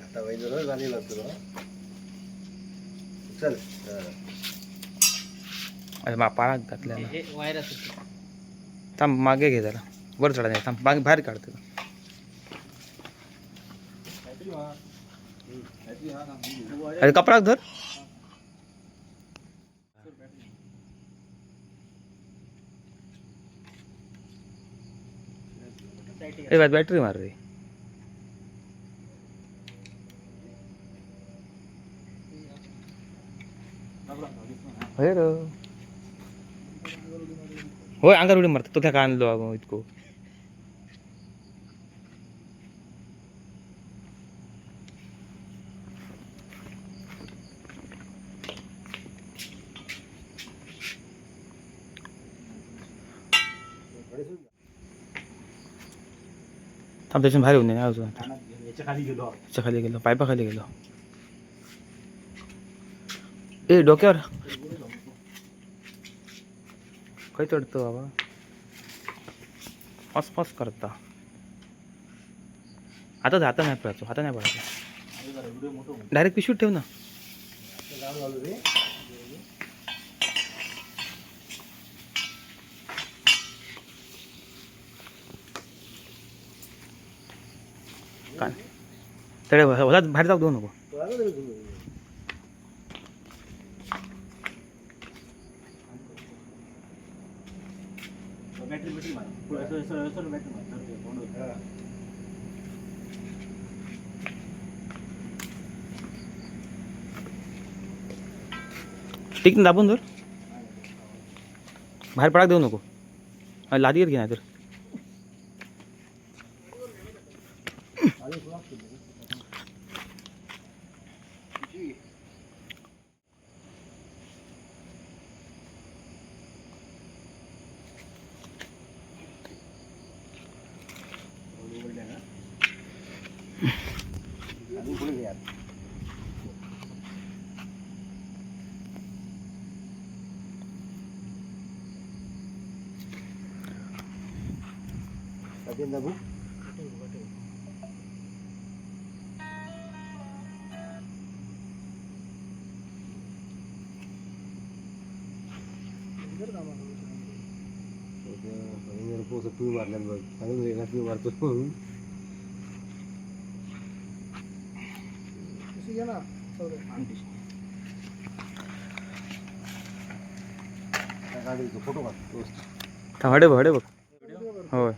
आता वैद्य झालेला तुला चल अरे पाळा घातल्याला हे व्हायरस थांब मागे घे जरा वर चढा नाही थांब मागे बाहेर काढतो अरे कपडा धर ए बॅटरी मार रे होय अंगार उडी मारतो तो क्या आणलो इतको थांब त्याच्यातून बाहेर येऊन अजून याच्या खाली गेलो खाली गेलो पायपा खाली गेलो ए डोक्यावर काय चढतो बाबा फस फस करता आता हाता नाही पडायचो हाता नाही पडायचो डायरेक्ट पिशवीत ठेव ना काय तडे बाहेर जाऊ देऊ नको बॅटरी ठीक ना दाबून धर बाहेर पडाक देऊ नको लादी घे नाही तर दाबू पिऊ मारल्या बघ सांगून पिऊ मारतो फोटो काढ हडे बघ होय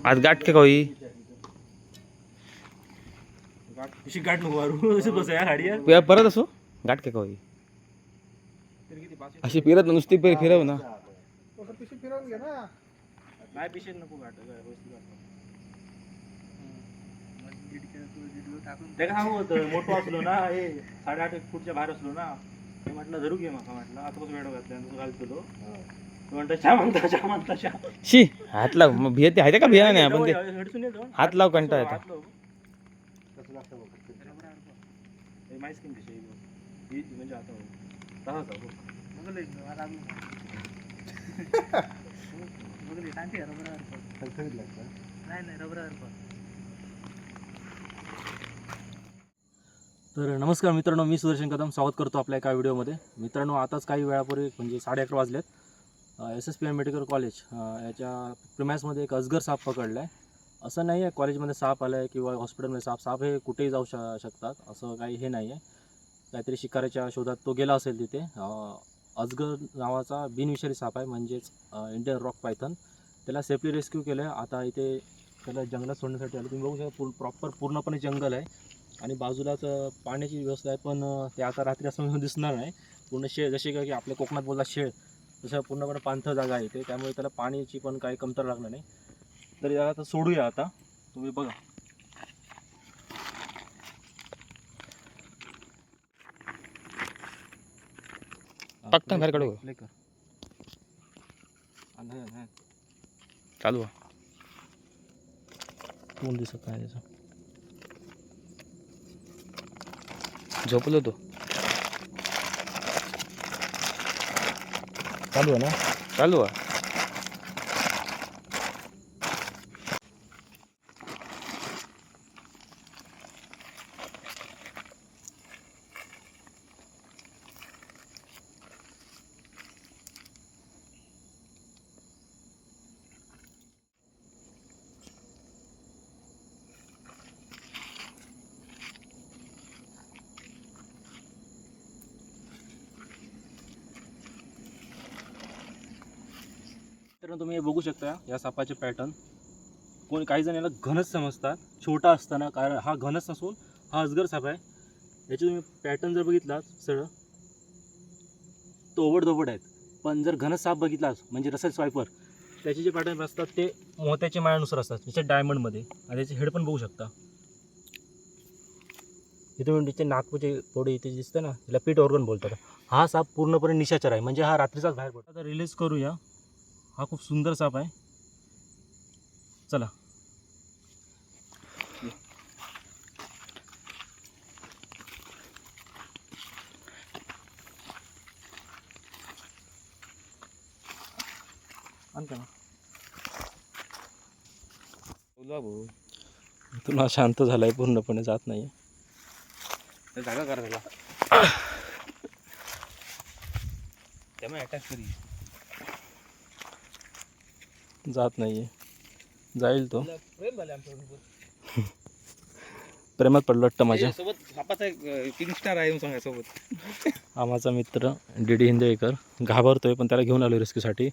आज गाठ के कोई गाठ नको या परत असो गाठ के कोई अशी फिरत नुसती फिरव ना मोठं असलो ना हे 8.5 फूटच्या बाहेर असलो ना ते म्हटलं धरू घे मका म्हटलं आता कसं वेळ घातल्या तसं घालतो तो म्हणतो चहा म्हणता शी हात लाव मग भियते आहे का भिया नाही आपण ते हात लाव कंटाळ येतो म्हणजे तर नमस्कार मित्रांनो, मी सुदर्शन कदम स्वागत करतो आपल्या एका व्हिडिओमध्ये. मित्रांनो, आताच काही वेळापूर्वी म्हणजे 11:30 वाजलेत SSPM मेडिकल कॉलेज याच्या प्रिमाइसमध्ये एक अजगर साप पकडला आहे. असं नाही आहे कॉलेजमध्ये साप आला आहे किंवा हॉस्पिटलमध्ये साप हे कुठेही जाऊ शकतात असं काही हे नाही आहे. काहीतरी शिकारीच्या शोधात तो गेला असेल तिथे. अजगर नावाचा बिनविषारी साप आहे, म्हणजेच इंडियन रॉक पायथन. त्याला सेफली रेस्क्यू केलं आहे. आता इथे त्याला जंगलात सोडण्यासाठी आलं. तुम्ही बघू शकता प्रॉपर पूर्णपणे जंगल आहे आणि बाजूलाच पाण्याची व्यवस्था आहे, पण ते आता रात्री असं दिसणार नाही. पूर्ण शेळ, जसे की आपल्या कोकणात बोलला शेळ, तसं पूर्णपणे पाणथळ जागा आहे इथे, त्यामुळे त्याला पाण्याची पण काही कमतरता लागणार नाही. तर याला आता सोडूया. आता तुम्ही बघा, पटकन बाहेर काढू. चालू तोंड दिसत नाही त्याचं. झोपलो तो. चालू आहे ना. चालू आहे. तर तुम्ही हे बघू शकता या सापाचे पॅटर्न. कोणी काही जण याला घनच समजतात छोटा असताना, कारण हा घनच नसून हा अजगर साप आहे. याचे तुम्ही पॅटर्न जर बघितला सरळ तो ओबडधोबड आहेत. पण जर घनच साप बघितला म्हणजे रसेल स्वायपर, त्याचे जे पॅटर्न असतात ते मोत्याच्या माळ्यानुसार असतात, त्याच्या डायमंडमध्ये. आणि त्याचे हेड पण बघू शकता. इथे तुम्ही त्याचे नागपूरचे थोडे इथे दिसतं ना, त्याला पीट ऑर्गन बोलतात. हा साप पूर्णपणे निशाचर आहे, म्हणजे हा रात्रीचाच बाहेर पडतो. आता रिलीज करूया. हा खूप सुंदर साप आहे. चला. तुला शांत झालाय, पूर्णपणे जात नाही. जागा करा त्याला. त्यामुळे अटॅक करी. जात नाहीये. जाईल तो. प्रेम झाले आमच्यासोबत. प्रेमात पडलं वाटतं माझ्या. सोबत सापाचा एक 3 स्टार आहे सांगा सोबत. हा माझा मित्र डी हिंदेकर घाबरतोय, पण त्याला घेऊन आलो रेस्क्यूसाठी,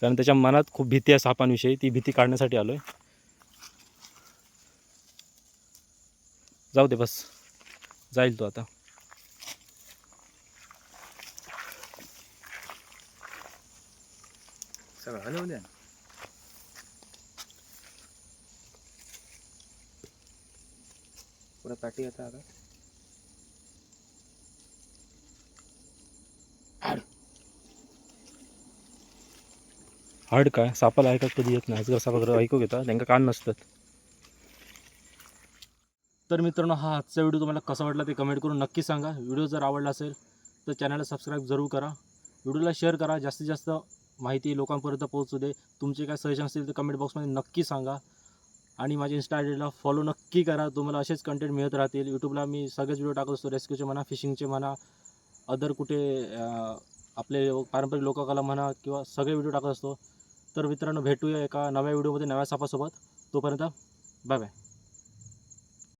कारण त्याच्या मनात खूप भीती आहे सापांविषयी. ती भीती काढण्यासाठी आलोय. जाऊ दे बस, जाईल तो आता. सगळं हलवून द्या. पुढे पाठी येता आता. हाड काय सापाला ऐकत कधी येत नाही. अजगर सापाकडे ऐकू घेता, त्यांना कान नसतात. तर मित्रांनो, हा आजचा व्हिडिओ तुम्हाला कसा वाटला ते कमेंट करून नक्की सांगा. व्हिडिओ जर आवडला असेल तर चॅनलला सबस्क्राईब जरूर करा. व्हिडिओला शेअर करा, जास्तीत जास्त माहिती लोकांपर्यंत पोहोचू दे. तुमचे काय सजेशन असतील तर कमेंट बॉक्समध्ये नक्की सांगा. आणि माझ्या इंस्टा आयडीला फॉलो नक्की करा. तुम्हाला असेच कंटेंट मिळत राहतील. यूट्यूबला मी सगळेच व्हिडिओ टाकत असतो, रेस्क्यूचे म्हणा, फिशिंगचे म्हणा, अदर कुठे आपले पारंपरिक लोककला म्हणा, किंवा सगळे व्हिडिओ टाकत असतो. तर मित्रांनो, भेटूया एका नव्या व्हिडिओमध्ये नव्या सापासोबत. तोपर्यंत बाय बाय.